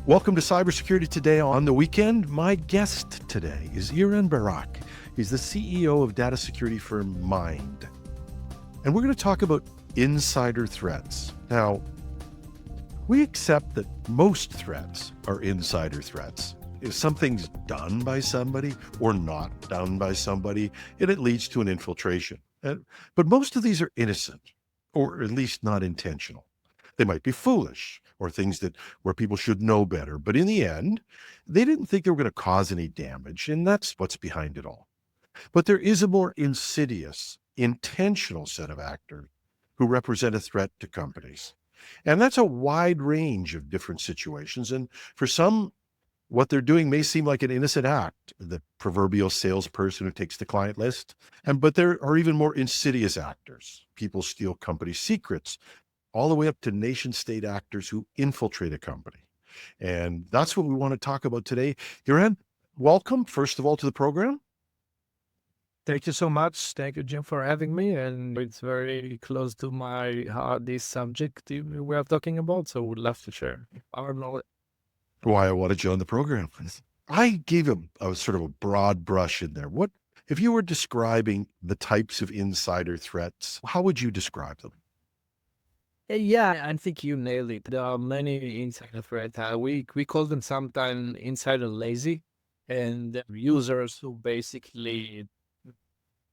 Welcome to Cybersecurity Today on the weekend. My guest today is Eran Barak. He's the CEO of data security firm Mind. And we're going to talk about insider threats. Now, we accept that most threats are insider threats. If something's done by somebody or not done by somebody, it leads to an infiltration. But most of these are innocent, or at least not intentional. They might be foolish or things where people should know better. But in the end, they didn't think they were going to cause any damage. And that's what's behind it all. But there is a more insidious, intentional set of actors who represent a threat to companies. And that's a wide range of different situations. And for some, what they're doing may seem like an innocent act, the proverbial salesperson who takes the client list. But there are even more insidious actors. People steal company secrets, all the way up to nation state actors who infiltrate a company. And that's what we want to talk about today. Eran, welcome, first of all, to the program. Thank you so much. Thank you, Jim, for having me. And it's very close to my heart, this subject we are talking about. So we'd love to share our knowledge. Why I wanted you on the program. I gave a sort of a broad brush in there. What, if you were describing the types of insider threats, how would you describe them? Yeah, I think you nailed it. There are many insider threats. We call them sometimes insider lazy, and users who basically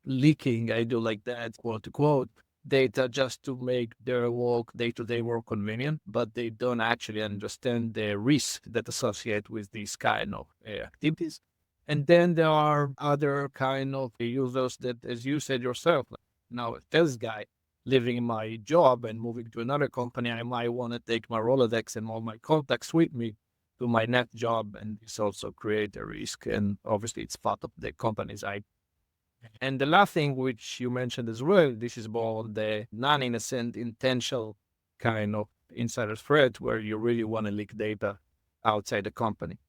leaking, I do like that, quote unquote, data just to make their work, day-to-day work convenient, but they don't actually understand the risk that associate with these kind of activities. And then there are other kind of users that, as you said yourself, now this guy leaving my job and moving to another company, I might want to take my Rolodex and all my contacts with me to my next job. And this also create a risk. And obviously it's part of the company's IP. And the last thing which you mentioned as well, this is more the non-innocent, intentional kind of insider threat where you really want to leak data outside the company.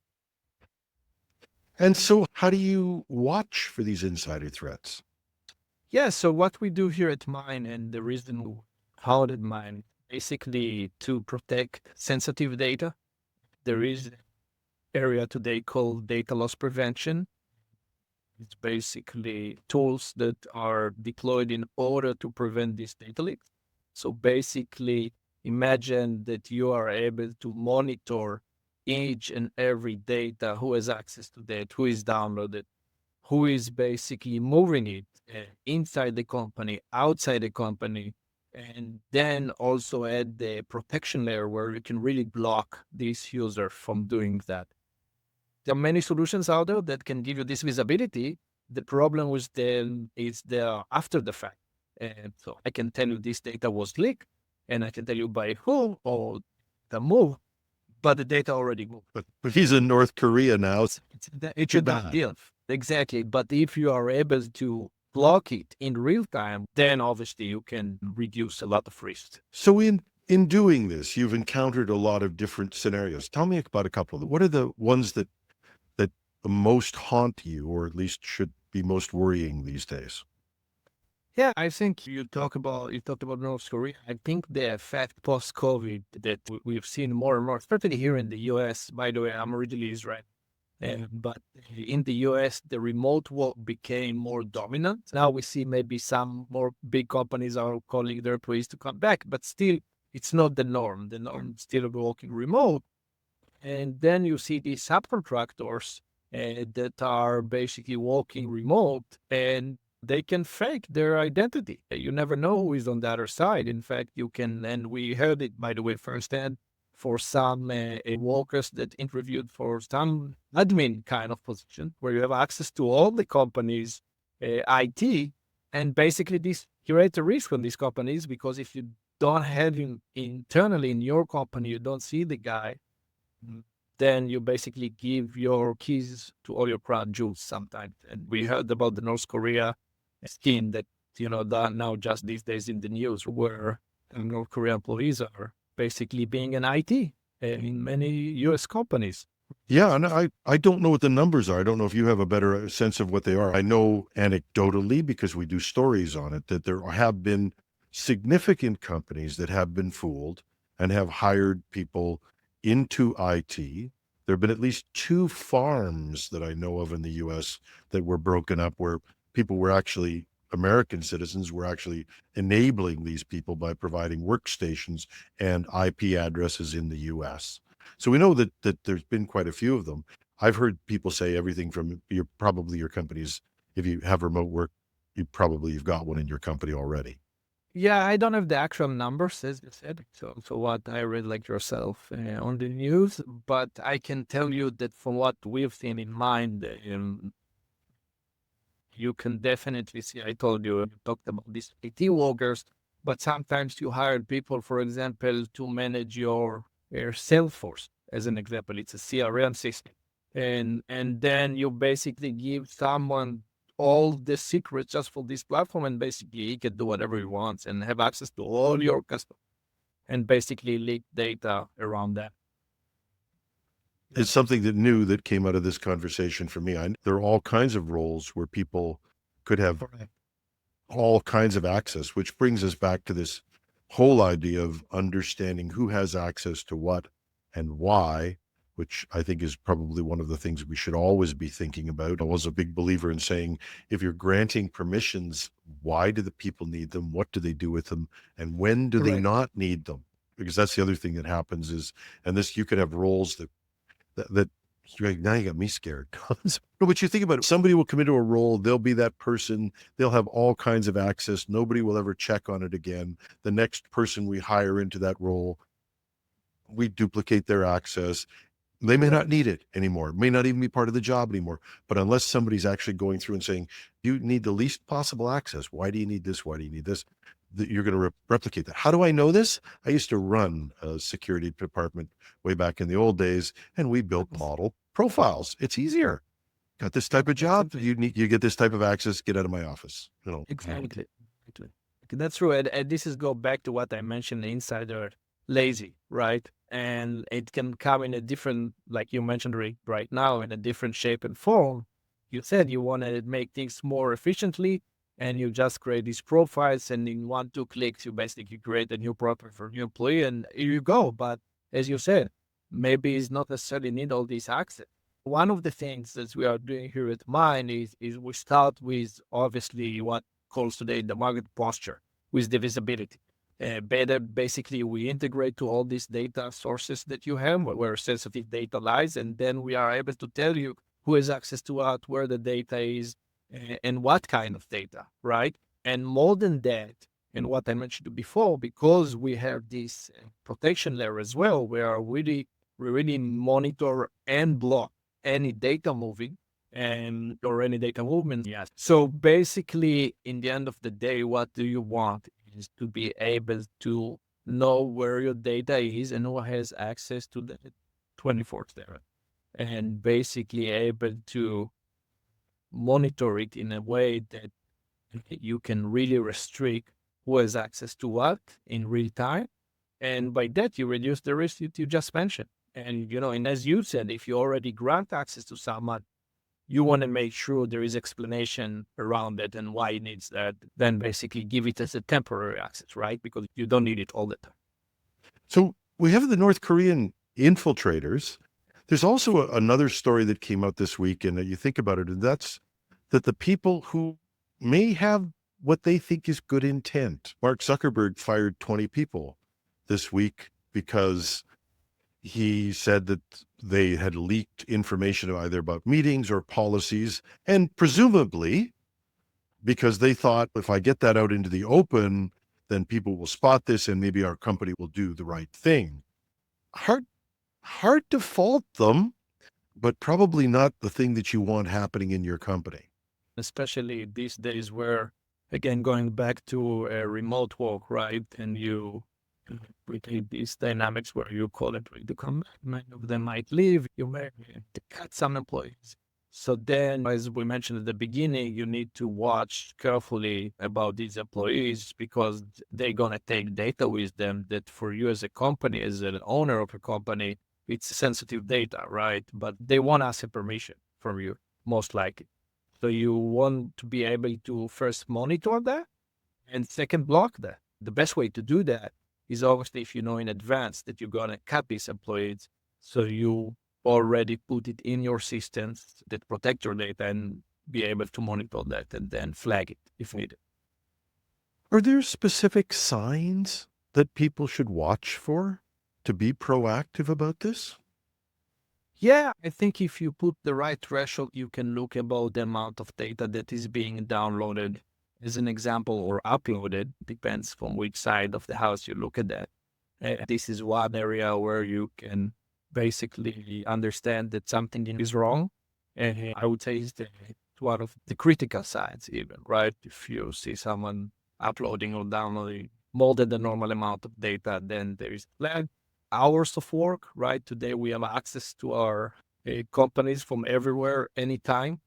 And so how do you watch for these insider threats? Yeah, so what we do here at Mine and the reason we founded Mine, basically to protect sensitive data. There is an area today called data loss prevention. It's basically tools that are deployed in order to prevent these data leaks. So basically, imagine that you are able to monitor each and every data, who has access to that, who is downloaded, who is basically moving it inside the company, outside the company, and then also add the protection layer where you can really block this user from doing that. There are many solutions out there that can give you this visibility. The problem with them is the after the fact. And so I can tell you this data was leaked, and I can tell you by who or the move, but the data already moved. But he's in North Korea now. It's a done deal. Exactly. But if you are able to block it in real time, then obviously you can reduce a lot of risk. So in doing this, you've encountered a lot of different scenarios. Tell me about a couple of them. What are the ones that most haunt you, or at least should be most worrying these days? Yeah, I think you talked about North Korea. I think the effect post-COVID that we've seen more and more, especially here in the US. By the way, I'm originally Israeli. But in the US, the remote work became more dominant. Now we see maybe some more big companies are calling their employees to come back, but still, it's not the norm. The norm is still working remote. And then you see these subcontractors that are basically working remote, and they can fake their identity. You never know who is on the other side. In fact, you can, and we heard it, by the way, firsthand, for some workers that interviewed for some admin kind of position where you have access to all the company's IT. And basically this creates a risk on these companies, because if you don't have him internally in your company, you don't see the guy, then you basically give your keys to all your crown jewels sometimes. And we heard about the North Korea scheme that, that now just these days in the news, where North Korean employees are basically being an IT in many US companies. Yeah, and I don't know what the numbers are. I don't know if you have a better sense of what they are. I know anecdotally, because we do stories on it, that there have been significant companies that have been fooled and have hired people into IT. There have been at least 2 farms that I know of in the US that were broken up where people were actually American citizens were actually enabling these people by providing workstations and IP addresses in the US. So we know that there's been quite a few of them. I've heard people say everything from your companies, if you have remote work, you've got one in your company already. Yeah, I don't have the actual numbers, as you said. So what I read like yourself on the news, but I can tell you that from what we've seen in mind, you can definitely see. I told you, you talked about these IT workers, but sometimes you hire people, for example, to manage your Salesforce. As an example, it's a CRM system, and then you basically give someone all the secrets just for this platform, and basically he can do whatever he wants and have access to all your customers and basically leak data around that. It's something that new that came out of this conversation for me. There are all kinds of roles where people could have Correct. all kinds of access, which brings us back to this whole idea of understanding who has access to what and why, which I think is probably one of the things we should always be thinking about. I was a big believer in saying, if you're granting permissions, why do the people need them? What do they do with them? And when do they Correct. not need them? Because that's the other thing that happens is, and this, you could have roles that you're like, now you got me scared. No, but you think about it, somebody will come into a role, they'll be that person, they'll have all kinds of access, nobody will ever check on it again. The next person we hire into that role, we duplicate their access. They may not Correct. need it anymore, may not even be part of the job anymore. But unless somebody's actually going through and saying, you need the least possible access. Why do you need this? Why do you need this? You're going to replicate that. How do I know this? I used to run a security department way back in the old days, and we built model profiles. It's easier. Got this type of job. Exactly. You get this type of access. Get out of my office. Exactly. Exactly. Okay, that's true. And this is go back to what I mentioned, the insider lazy, right? And it can come in a different, like you mentioned right now, in a different shape and form. You said you want to make things more efficiently, and you just create these profiles, and in 1, 2 clicks, you basically create a new profile for a new employee, and here you go. But as you said, maybe it's not necessarily need all these access. One of the things that we are doing here at Mine is we start with obviously what calls today the market posture with the visibility. Better, basically, we integrate to all these data sources that you have where sensitive data lies, and then we are able to tell you who has access to what, where the data is, and what kind of data, right? And more than that, and what I mentioned before, because we have this protection layer as well, where we really monitor and block any data moving and or any data movement. Yes. So basically, in the end of the day, what do you want is to be able to know where your data is and who has access to the 24/7, and basically able to monitor it in a way that you can really restrict who has access to what in real time. And by that, you reduce the risk that you just mentioned. And, and as you said, if you already grant access to someone, you want to make sure there is explanation around it and why it needs that. Then basically give it as a temporary access, right? Because you don't need it all the time. So we have the North Korean infiltrators. There's also another story that came out this week, and you think about it, and that's that the people who may have what they think is good intent. Mark Zuckerberg fired 20 people this week because he said that they had leaked information either about meetings or policies, and presumably because they thought, if I get that out into the open, then people will spot this and maybe our company will do the right thing. Hard to fault them, but probably not the thing that you want happening in your company. Especially these days where, again, going back to remote work, right? And you create these dynamics where you call employee to come back. Many of them might leave. You may cut some employees. So then, as we mentioned at the beginning, you need to watch carefully about these employees because they're going to take data with them that for you as a company, as an owner of a company, it's sensitive data, right? But they won't ask a permission from you, most likely. So you want to be able to first monitor that and second block that. The best way to do that is obviously if you know in advance that you're going to cut these employees, So you already put it in your systems that protect your data and be able to monitor that and then flag it if needed. Are there specific signs that people should watch for to be proactive about this? Yeah, I think if you put the right threshold, you can look about the amount of data that is being downloaded as an example or uploaded, depends from which side of the house you look at that. This is one area where you can basically understand that something is wrong. And I would say it's one of the critical sides even, right? If you see someone uploading or downloading more than the normal amount of data, then there is flag. Hours of work, right? Today we have access to our companies from everywhere, anytime.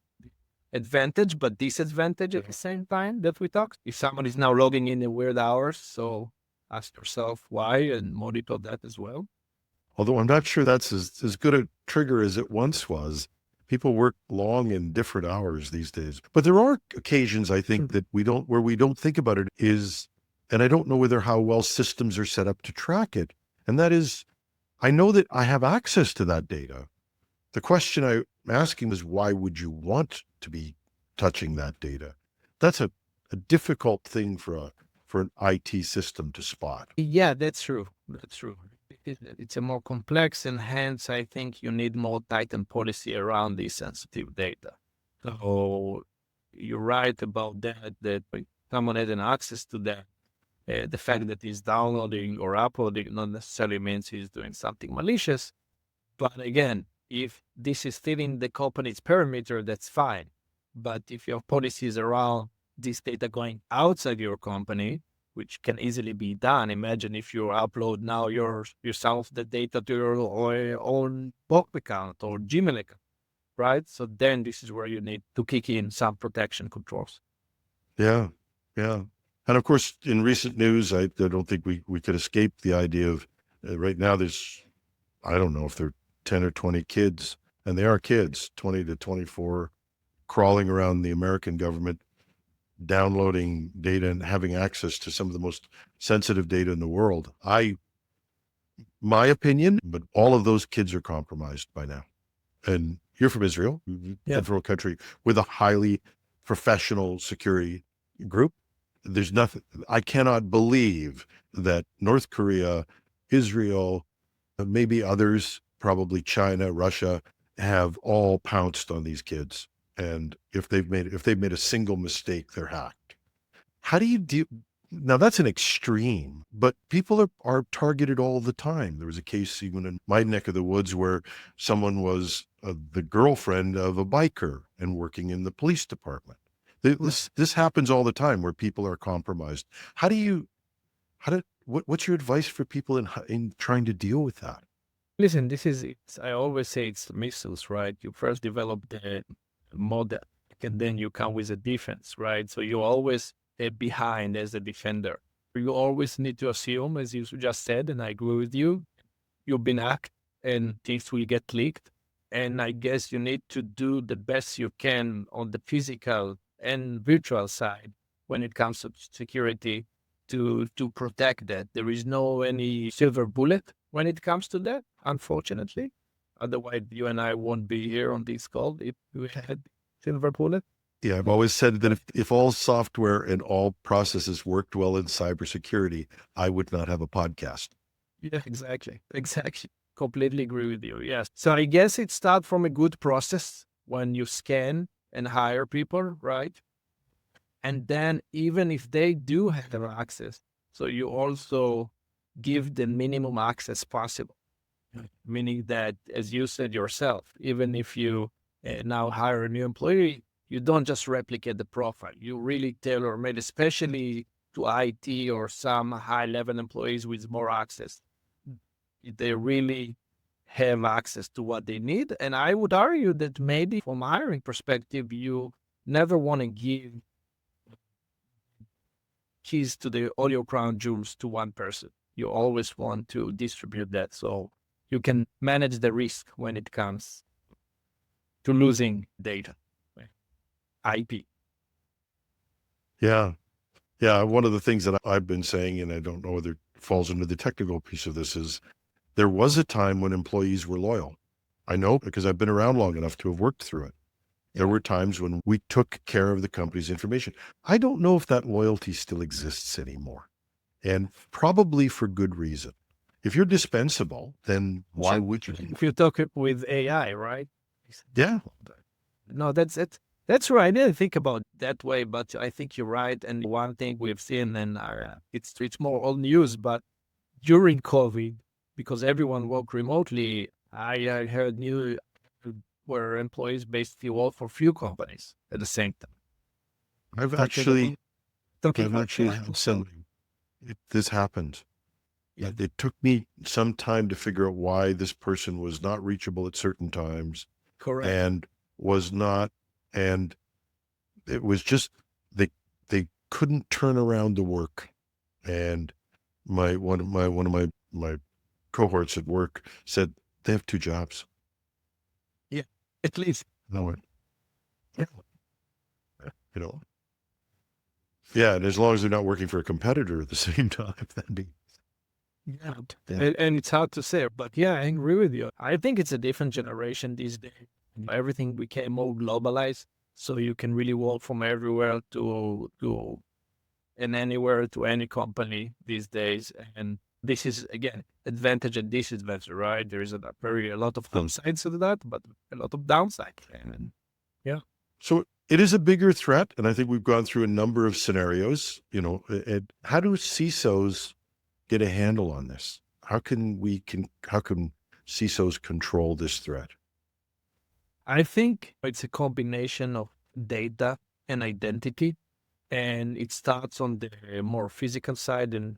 Advantage, but disadvantage at the same time that we talked. If someone is now logging in weird hours, so ask yourself why and monitor that as well. Although I'm not sure that's as good a trigger as it once was. People work long and different hours these days. But there are occasions I think that where we don't think about it is, and I don't know whether how well systems are set up to track it. And that is, I know that I have access to that data. The question I'm asking is, why would you want to be touching that data? That's a difficult thing for an IT system to spot. Yeah, that's true. That's true. It's a more complex, and hence I think you need more tightened policy around this sensitive data. So you're right about that, that when someone has an access to that, the fact that he's downloading or uploading not necessarily means he's doing something malicious. But again, if this is still in the company's perimeter, that's fine. But if your policies around this data going outside your company, which can easily be done, imagine if you upload now yourself the data to your own Book account or Gmail account, right? So then this is where you need to kick in some protection controls. Yeah, yeah. And of course, in recent news, I don't think we could escape the idea of right now there's, I don't know if they're 10 or 20 kids, and they are kids, 20 to 24, crawling around the American government, downloading data and having access to some of the most sensitive data in the world. My opinion, but all of those kids are compromised by now. And you're from Israel, Yeah. from a country with a highly professional security group. There's nothing, I cannot believe that North Korea, Israel, maybe others, probably China, Russia, have all pounced on these kids. And if they've made a single mistake, they're hacked. How do you deal? Now that's an extreme, but people are targeted all the time. There was a case even in my neck of the woods where someone was the girlfriend of a biker and working in the police department. This happens all the time where people are compromised. What's your advice for people in trying to deal with that? Listen, I always say it's missiles, right? You first develop the model, and then you come with a defense, right? So you always behind as a defender. You always need to assume, as you just said, and I agree with you, you've been hacked and things will get leaked. And I guess you need to do the best you can on the physical and virtual side when it comes to security to protect that. There is no any silver bullet when it comes to that, unfortunately. Otherwise, you and I won't be here on this call if we had silver bullet. Yeah, I've always said that if all software and all processes worked well in cybersecurity, I would not have a podcast. Yeah, exactly. Exactly. Completely agree with you. Yes. So I guess it starts from a good process when you scan and hire people, right? And then even if they do have access, so you also give the minimum access possible. Meaning that, as you said yourself, even if you now hire a new employee, you don't just replicate the profile. You really tailor made, especially to IT or some high level employees with more access. They really have access to what they need. And I would argue that maybe from a hiring perspective, you never want to give keys to all your crown jewels to one person. You always want to distribute that so you can manage the risk when it comes to losing data, IP. Yeah. Yeah. One of the things that I've been saying, and I don't know whether it falls into the technical piece of this, is There was a time when employees were loyal. I know because I've been around long enough to have worked through it. There were times when we took care of the company's information. I don't know if that loyalty still exists anymore, and probably for good reason. If you're dispensable, then why would you? If you talk it with AI, right? Yeah. No, that's right. I didn't think about it that way, but I think you're right. And one thing we've seen, and it's more old news, but during COVID, because everyone worked remotely, I heard news where employees basically work for few companies at the same time. I've Talking about actually had somebody. This happened. yeah, It took me some time to figure out why this person was not reachable at certain times correct. and was not, and it was just they they couldn't turn around the work. And one of my cohorts at work said they have two jobs. Yeah, at least. And I went, yeah, you know, yeah. And as long as they're not working for a competitor at the same time, that'd be Yeah. yeah. And it's hard to say, but yeah, I agree with you. I think it's a different generation these days. Everything became more globalized, so you can really work from everywhere to and anywhere to any company these days. And this is again advantage and disadvantage, right? There is a lot of upsides to that, but a lot of downside. And yeah, So it is a bigger threat, and I think we've gone through a number of scenarios. How do CISOs get a handle on this? How can CISOs control this threat? I think it's a combination of data and identity, and it starts on the more physical side and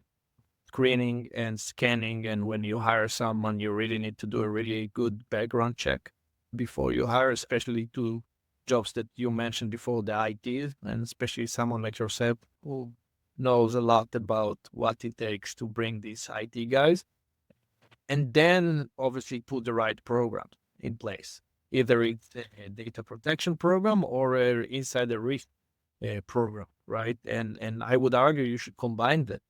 screening and scanning. And when you hire someone, you really need to do a really good background check before you hire, especially to jobs that you mentioned before, the IT, and especially someone like yourself who knows a lot about what it takes to bring these IT guys. And then obviously put the right programs in place. Either it's a data protection program or a insider risk program, right? And I would argue you should combine that.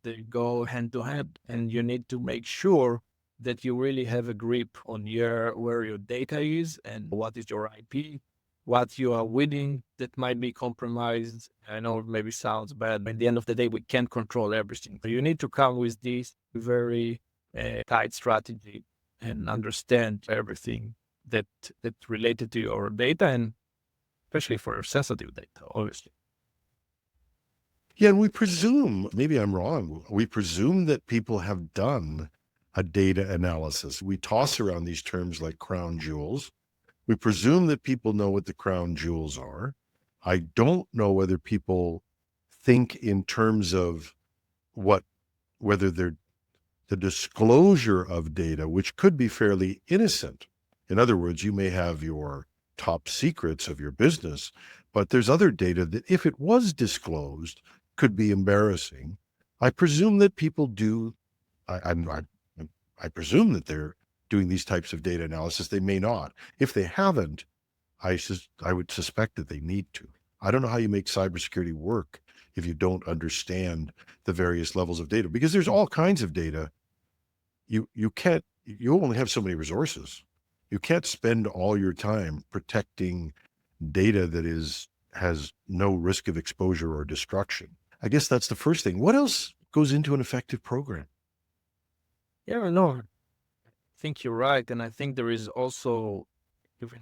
They go hand to hand, and you need to make sure that you really have a grip on where your data is and what is your IP, what you are winning that might be compromised. I know it maybe sounds bad, but at the end of the day, we can't control everything. So you need to come with this very tight strategy and understand everything that that's related to your data, and especially for your sensitive data, obviously. Yeah, and we presume, maybe I'm wrong, we presume that people have done a data analysis. We toss around these terms like crown jewels. We presume that people know what the crown jewels are. I don't know whether people think in terms of whether they're the disclosure of data, which could be fairly innocent. In other words, you may have your top secrets of your business, but there's other data that, if it was disclosed, could be embarrassing. I presume that people do. I presume that they're doing these types of data analysis. They may not. If they haven't, I would suspect that they need to. I don't know how you make cybersecurity work if you don't understand the various levels of data, because there's all kinds of data. You only have so many resources. You can't spend all your time protecting data that has no risk of exposure or destruction. I guess that's the first thing. What else goes into an effective program? Yeah, no, I think you're right. And I think there is also, even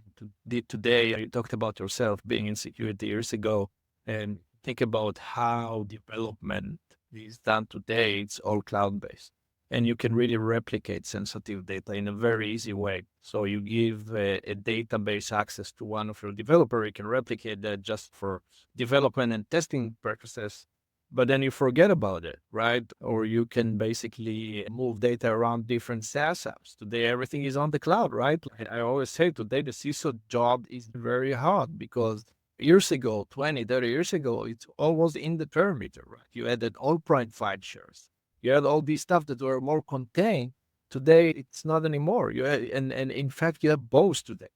today, you talked about yourself being in security years ago, and think about how development is done today. It's all cloud-based, and you can really replicate sensitive data in a very easy way. So you give a database access to one of your developer, you can replicate that just for development and testing purposes, but then you forget about it, right? Or you can basically move data around different SaaS apps. Today, everything is on the cloud, right? I always say today the CISO job is very hard because years ago, 20, 30 years ago, it's almost in the perimeter, right? You had that on-prem file shares. You had all these stuff that were more contained. Today, it's not anymore. And in fact, you have both today.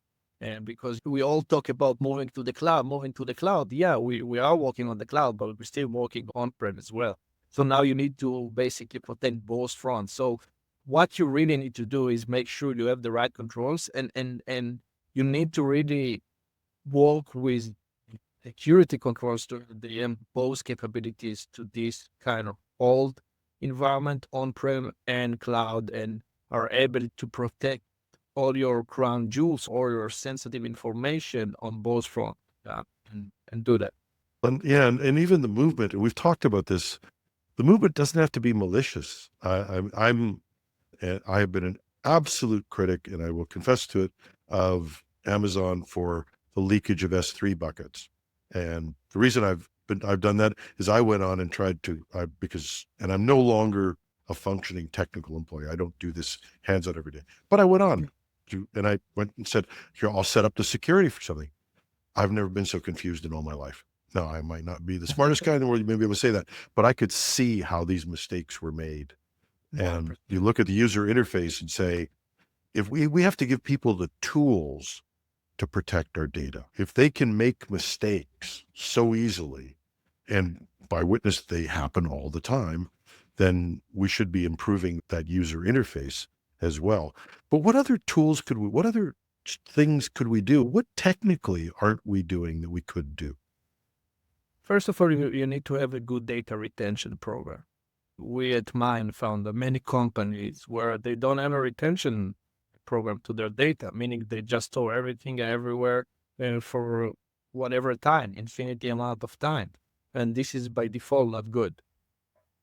And because we all talk about moving to the cloud. Yeah, we are working on the cloud, but we're still working on-prem as well. So now you need to basically protect both fronts. So what you really need to do is make sure you have the right controls, and you need to really work with security controls to the impose capabilities to this kind of old environment, on-prem and cloud, and are able to protect all your crown jewels or your sensitive information on both fronts, and do that. And yeah, and even the movement, and we've talked about this, the movement doesn't have to be malicious. I have been an absolute critic, and I will confess to it, of Amazon for the leakage of S3 buckets. And the reason I've done that is I went on and tried to, and I'm no longer a functioning technical employee. I don't do this hands on every day, but I went on and I went and said, here, I'll set up the security for something. I've never been so confused in all my life. Now, I might not be the smartest guy in the world, you may be able to say that, but I could see how these mistakes were made. And you look at the user interface and say, if we have to give people the tools to protect our data. If they can make mistakes so easily, and by witness, they happen all the time, then we should be improving that user interface as well. But what other tools what other things could we do? What technically aren't we doing that we could do? First of all, you need to have a good data retention program. We at Mine found that many companies where they don't have a retention program to their data, meaning they just store everything everywhere for whatever time, infinity amount of time. And this is by default not good.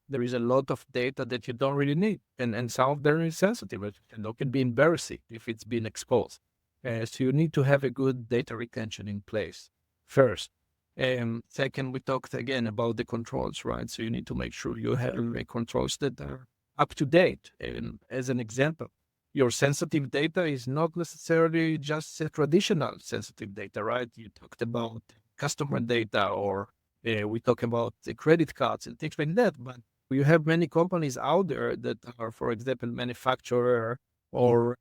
There is a lot of data that you don't really need, and some of them is sensitive, and it can be embarrassing if it's been exposed. So you need to have a good data retention in place first. Second, we talked again about the controls, right? So you need to make sure you have controls that are up to date. And as an example, your sensitive data is not necessarily just traditional sensitive data, right? You talked about customer data, or we talk about the credit cards and things like that. But you have many companies out there that are, for example, manufacturer or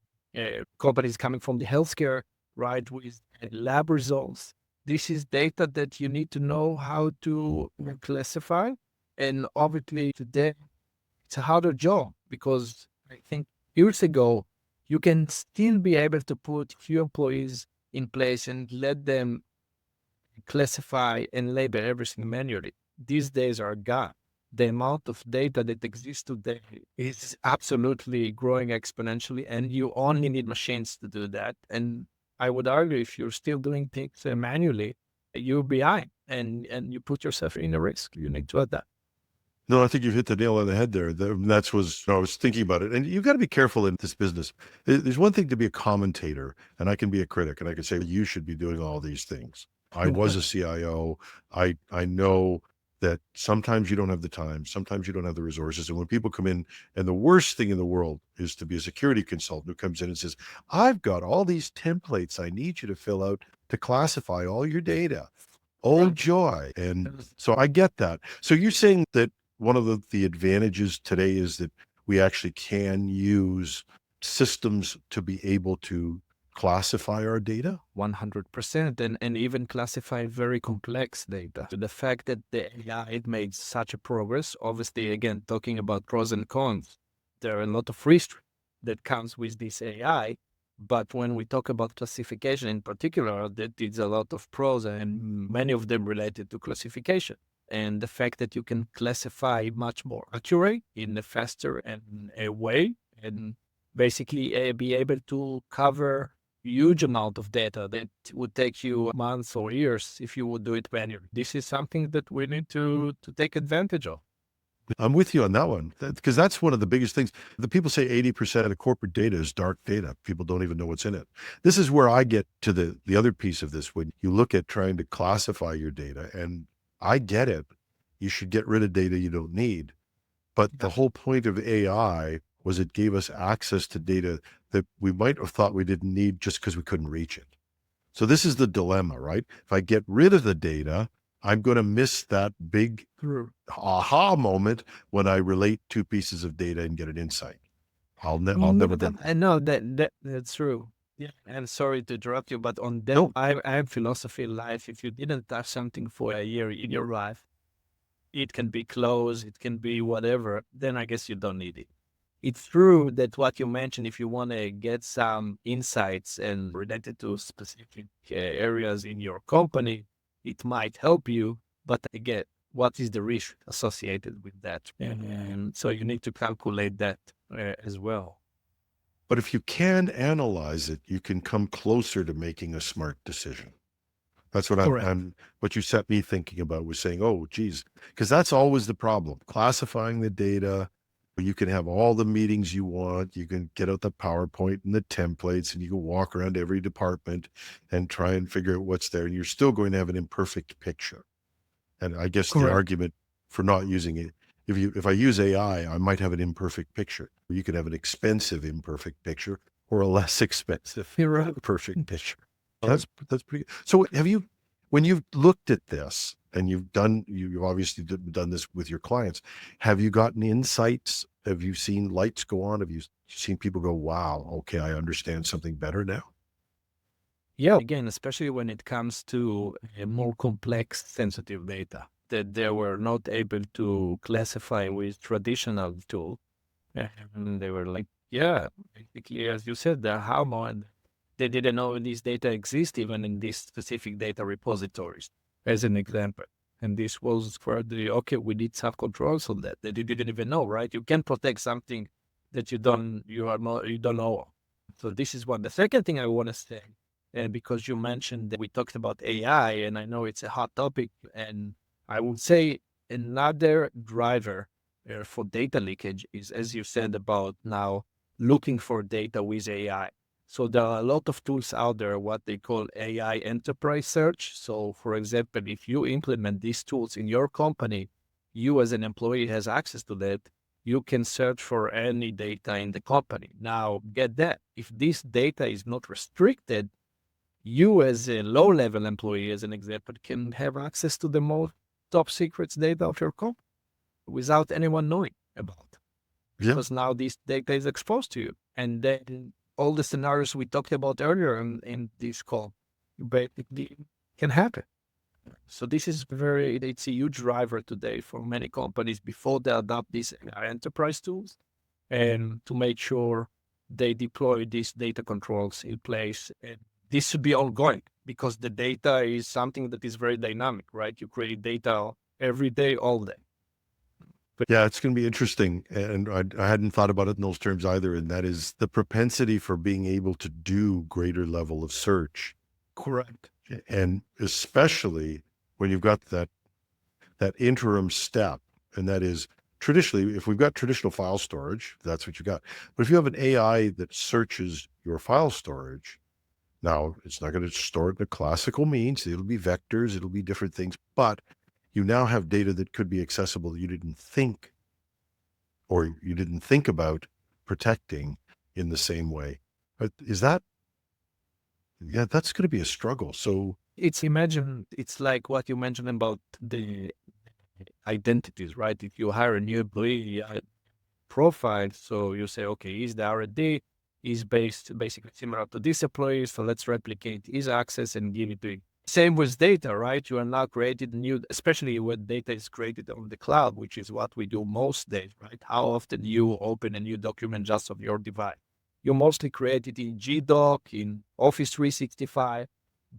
companies coming from the healthcare, right, with lab results. This is data that you need to know how to classify. And obviously today it's a harder job, because I think years ago, you can still be able to put few employees in place and let them classify and label everything manually. These days are gone. The amount of data that exists today is absolutely growing exponentially, and you only need machines to do that. And I would argue, if you're still doing things manually, you're behind, and you put yourself in a risk. You need to adapt. No, I think you've hit the nail on the head there. That's was I was thinking about it. And you've got to be careful in this business. There's one thing to be a commentator, and I can be a critic, and I can say you should be doing all these things. I was a CIO. I know that sometimes you don't have the time, sometimes you don't have the resources. And when people come in, and the worst thing in the world is to be a security consultant who comes in and says, I've got all these templates I need you to fill out to classify all your data. Oh, joy. And so I get that. So you're saying that one of the advantages today is that we actually can use systems to be able to classify our data? 100%, and even classify very complex data. The fact that the AI made such a progress, obviously, again, talking about pros and cons, there are a lot of risks that comes with this AI. But when we talk about classification in particular, that is a lot of pros, and many of them related to classification. And the fact that you can classify much more accurate in a faster and a way, and basically be able to cover huge amount of data that would take you months or years if you would do it manually. This is something that we need to take advantage of. I'm with you on that one, because that's one of the biggest things. The people say 80% of corporate data is dark data. People don't even know what's in it. This is where I get to the other piece of this. When you look at trying to classify your data, and I get it, you should get rid of data you don't need. But the whole point of AI was it gave us access to data that we might have thought we didn't need just because we couldn't reach it. So this is the dilemma, right? If I get rid of the data, I'm going to miss that big aha moment when I relate two pieces of data and get an insight. I'll never get that. I know that's true. Yeah, and sorry to interrupt you, but on that, No, I have philosophy in life. If you didn't touch something for a year in your life, it can be clothes, it can be whatever, then I guess you don't need it. It's true that what you mentioned, if you want to get some insights and related to specific areas in your company, it might help you. But again, what is the risk associated with that? And so you need to calculate that as well. But if you can analyze it, you can come closer to making a smart decision. That's what Correct. what you set me thinking about was saying, oh, geez, because that's always the problem. Classifying the data, you can have all the meetings you want. You can get out the PowerPoint and the templates, and you can walk around every department and try and figure out what's there. And you're still going to have an imperfect picture. And I guess the Correct. argument for not using it, if I use AI, I might have an imperfect picture. You could have an expensive imperfect picture or a less expensive You're right. perfect picture. That's pretty. So when you've looked at this and you've obviously done this with your clients, have you gotten insights? Have you seen lights go on? Have you seen people go, wow, okay, I understand something better now? Yeah, again, especially when it comes to more complex sensitive data that they were not able to classify with traditional tool. And they were like, yeah, basically, as you said, how more they didn't know these data exist even in these specific data repositories, as an example. And this was for okay, we need some controls on that you didn't even know, right? You can protect something that you don't know. So this is one. The second thing I want to say, and because you mentioned that we talked about AI, and I know it's a hot topic, and I would say another driver for data leakage is, as you said, about now looking for data with AI. So there are a lot of tools out there, what they call AI enterprise search. So for example, if you implement these tools in your company, you as an employee has access to that. You can search for any data in the company. Now, get that. If this data is not restricted, you as a low-level employee, as an example, can have access to the most top secrets data of your company without anyone knowing about. Yeah. Because now this data is exposed to you. And then all the scenarios we talked about earlier in this call basically can happen. So this is it's a huge driver today for many companies before they adopt these enterprise tools and to make sure they deploy these data controls in place. And this should be ongoing because the data is something that is very dynamic, right? You create data every day, all day. Yeah, it's going to be interesting. And I hadn't thought about it in those terms either. And that is the propensity for being able to do greater level of search. Correct. And especially when you've got that interim step, and that is traditionally, if we've got traditional file storage, that's what you got. But if you have an AI that searches your file storage, now it's not going to store it in a classical means. It'll be vectors, it'll be different things, but you now have data that could be accessible that you didn't think about protecting in the same way. But that's going to be a struggle. So It's like what you mentioned about the identities, right? If you hire a new employee profile, so you say, okay, is the R&D is basically similar to this employee, so let's replicate his access and give it to him. Same with data, right? You are now created new, especially when data is created on the cloud, which is what we do most days, right? How often you open a new document just on your device? You mostly create it in GDoc, in Office 365,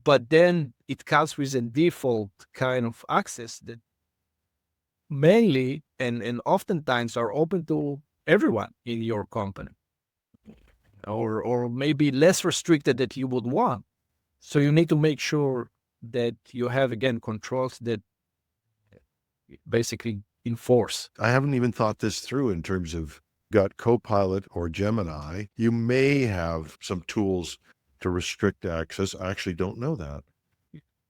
but then it comes with a default kind of access that mainly and oftentimes are open to everyone in your company, or maybe less restricted that you would want. So you need to make sure that you have, again, controls that basically enforce. I haven't even thought this through in terms of got Copilot or Gemini. You may have some tools to restrict access. I actually don't know that.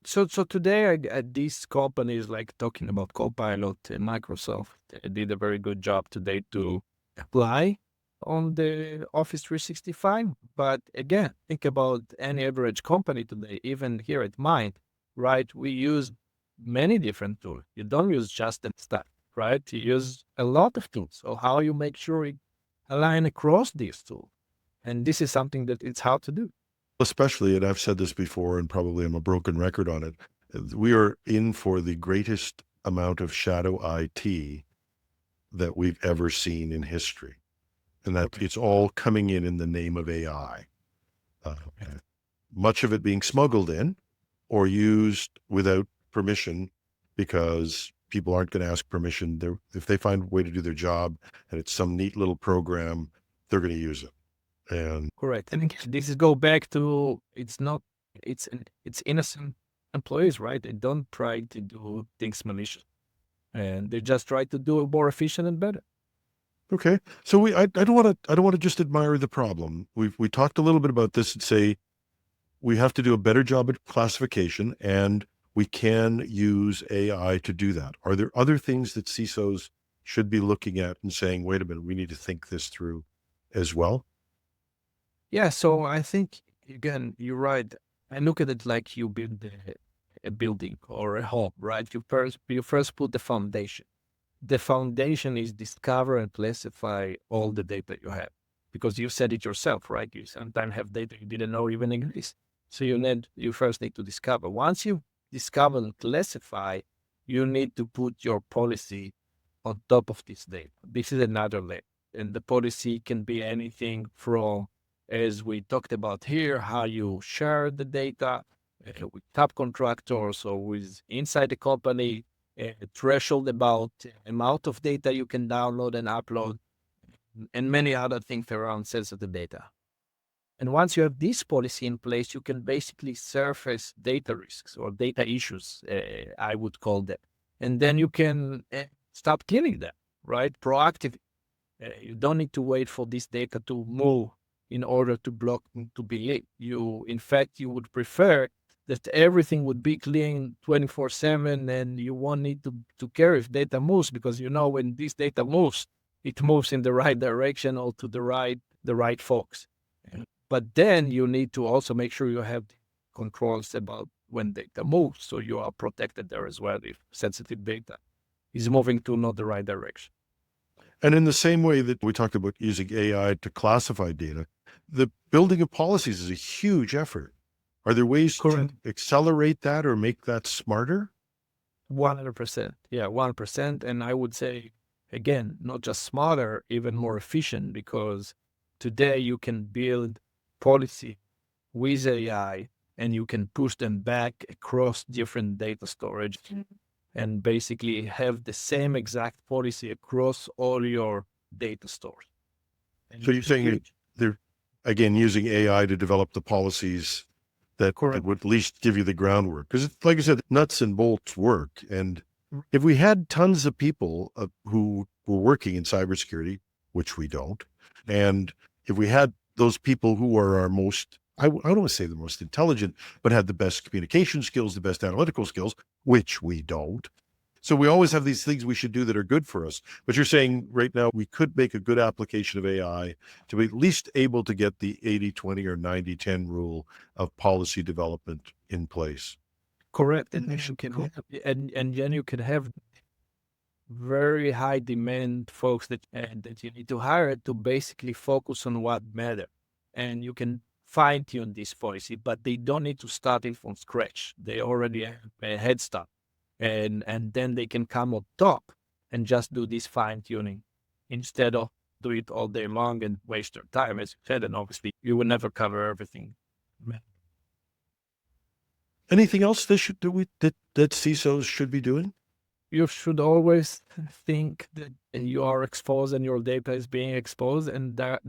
So today, these companies like talking about Copilot and Microsoft did a very good job today to apply on the Office 365. But again, think about any average company today, even here at Mind, right? We use many different tools. You don't use just that stuff, right? You use a lot of tools. So how you make sure you align across these tools? And this is something that it's hard to do. Especially, and I've said this before, and probably I'm a broken record on it, we are in for the greatest amount of shadow IT that we've ever seen in history. and that it's all coming in the name of AI. Uh, much of it being smuggled in or used without permission because people aren't going to ask permission. If they find a way to do their job and it's some neat little program, they're going to use it. And Correct. And again, this is go back to it's innocent employees, right? They don't try to do things malicious, and they just try to do it more efficient and better. okay, so I don't want to just admire the problem. We talked a little bit about this and say we have to do a better job at classification, and we can use AI to do that. Are there other things that CISOs should be looking at and saying, wait a minute, we need to think this through as well? Yeah. So I think again, you're right. I look at it like you build a building or a home, right? You first put the foundation. The foundation is discover and classify all the data you have, because you said it yourself, right? You sometimes have data you didn't know even exists. So you first need to discover. Once you discover and classify, you need to put your policy on top of this data. This is another layer. And the policy can be anything from, as we talked about here, how you share the data with top contractors or with inside the company, a threshold about amount of data you can download and upload, and many other things around sensitive data. And once you have this policy in place, you can basically surface data risks or data issues, I would call them. And then you can stop killing them, right? Proactively. You don't need to wait for this data to move in order to block to be leaked. In fact, you would prefer that everything would be clean 24/7, and you won't need to care if data moves, because when this data moves, it moves in the right direction or to the right folks. But then you need to also make sure you have controls about when data moves, so you are protected there as well if sensitive data is moving to not the right direction. And in the same way that we talked about using AI to classify data, the building of policies is a huge effort. Are there ways Correct. to accelerate that or make that smarter? 100%. Yeah, 1%. And I would say, again, not just smarter, even more efficient, because today you can build policy with AI and you can push them back across different data storage and basically have the same exact policy across all your data stores. So you're saying they're, again, using AI to develop the policies that would at least give you the groundwork. Because like I said, nuts and bolts work. And if we had tons of people who were working in cybersecurity, which we don't, and if we had those people who are our most, I don't want to say the most intelligent, but had the best communication skills, the best analytical skills, which we don't. So we always have these things we should do that are good for us. But you're saying right now we could make a good application of AI to be at least able to get the 80-20 or 90-10 rule of policy development in place. Correct. And you can and then you can have very high demand folks that you need to hire to basically focus on what matter. And you can fine tune this policy, but they don't need to start it from scratch. They already have a head start. And then they can come on top and just do this fine tuning instead of do it all day long and waste their time, as you said. And obviously you will never cover everything. Anything else that CISOs should be doing? You should always think that you are exposed and your data is being exposed, and that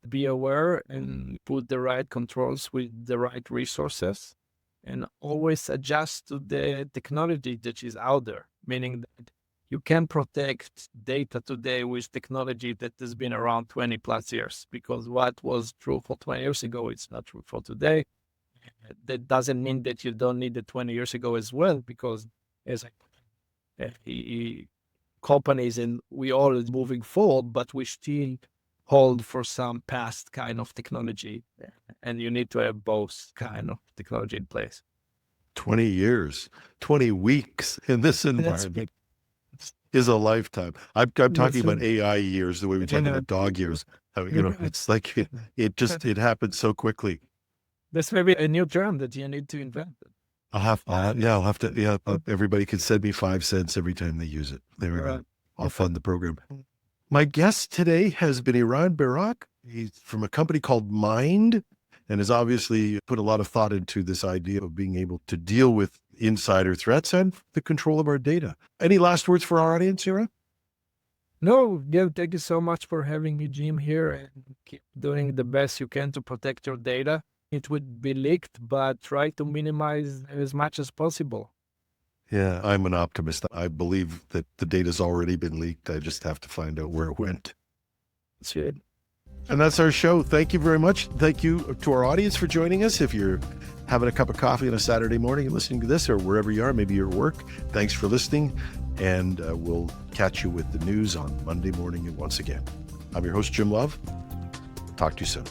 be aware and put the right controls with the right resources, and always adjust to the technology that is out there, meaning that you can protect data today with technology that has been around 20 plus years, because what was true for 20 years ago, it's not true for today. That doesn't mean that you don't need it 20 years ago as well, because as companies and we all is moving forward, but we still hold for some past kind of technology, and you need to have both kind of technology in place. 20 years, 20 weeks in this environment is a lifetime. I'm talking about AI years, the way we talk about dog years. It's like it happens so quickly. That's maybe a new term that you need to invent. I'll have to. Yeah, everybody can send me 5 cents every time they use it. There we go. I'll fund the program. My guest today has been Eran Barak. He's from a company called Mind and has obviously put a lot of thought into this idea of being able to deal with insider threats and the control of our data. Any last words for our audience, Eran? No, yeah, thank you so much for having me, Jim, here, and keep doing the best you can to protect your data. It would be leaked, but try to minimize as much as possible. Yeah, I'm an optimist. I believe that the data's already been leaked. I just have to find out where it went. That's it. And that's our show. Thank you very much. Thank you to our audience for joining us. If you're having a cup of coffee on a Saturday morning and listening to this, or wherever you are, maybe you're at work, thanks for listening. And we'll catch you with the news on Monday morning once again. I'm your host, Jim Love. Talk to you soon.